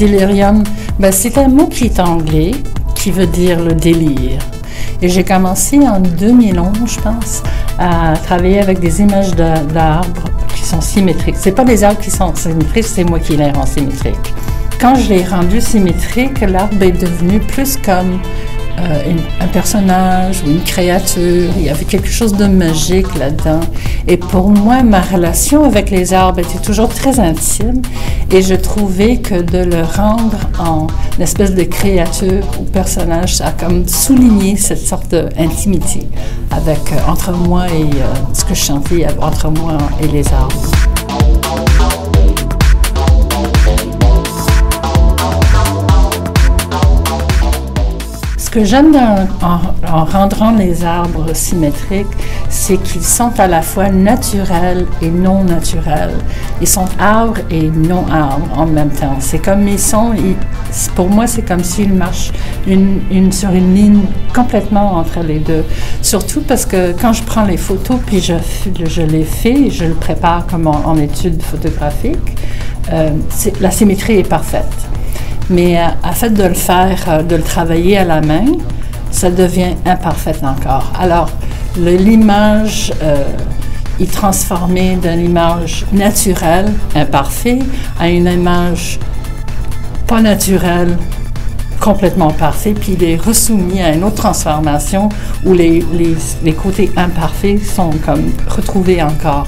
Delirium, ben, c'est un mot qui est anglais, qui veut dire le délire. Et j'ai commencé en 2011, je pense, à travailler avec des images d'arbres qui sont symétriques. C'est pas des arbres qui sont symétriques, c'est moi qui les rends symétriques. Quand je l'ai rendu symétrique, l'arbre est devenu plus comme un personnage ou une créature. Il y avait quelque chose de magique là-dedans. Et pour moi, ma relation avec les arbres était toujours très intime et je trouvais que de le rendre en une espèce de créature ou personnage, ça a comme souligné cette sorte d'intimité avec, entre moi et ce que je chantais entre moi et les arbres. Ce que j'aime en rendant les arbres symétriques, c'est qu'ils sont à la fois naturels et non naturels. Ils sont arbres et non arbres en même temps. C'est comme ils sont, pour moi, c'est comme s'ils marchent sur une ligne complètement entre les deux. Surtout parce que quand je prends les photos, puis je les fais, je le prépare comme en étude photographique, la symétrie est parfaite. Mais à fait de le faire, de le travailler à la main, ça devient imparfait encore. Alors, l'image est transformée d'une image naturelle, imparfaite, à une image pas naturelle, complètement parfaite, puis il est ressoumis à une autre transformation où les côtés imparfaits sont comme retrouvés encore.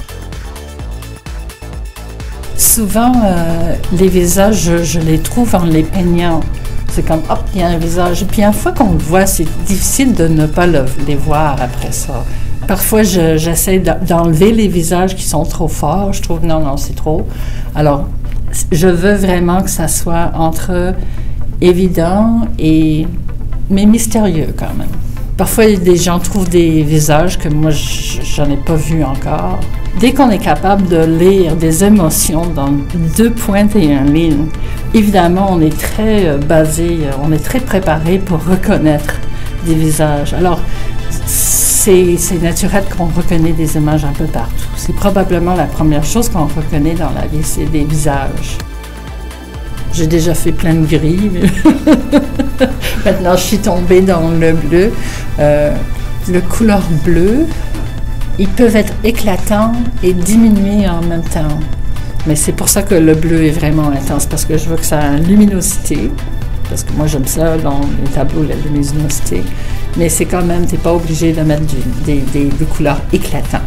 Souvent, les visages, je les trouve en les peignant. C'est comme, hop, il y a un visage. Et puis, une fois qu'on le voit, c'est difficile de ne pas les voir après ça. Parfois, j'essaie d'enlever les visages qui sont trop forts. Je trouve, non, c'est trop. Alors, je veux vraiment que ça soit entre évident mais mystérieux quand même. Parfois, des gens trouvent des visages que moi, j'en ai pas vu encore. Dès qu'on est capable de lire des émotions dans 2 pointes et 1 ligne, évidemment, on est très on est très préparé pour reconnaître des visages. Alors, c'est naturel qu'on reconnaît des images un peu partout. C'est probablement la première chose qu'on reconnaît dans la vie, c'est des visages. J'ai déjà fait plein de gris, mais maintenant je suis tombée dans le bleu. Le couleur bleue, ils peuvent être éclatants et diminuer en même temps. Mais c'est pour ça que le bleu est vraiment intense, parce que je veux que ça ait une luminosité, parce que moi j'aime ça dans les tableaux, la luminosité. Mais c'est quand même, tu n'es pas obligé de mettre des couleurs éclatantes.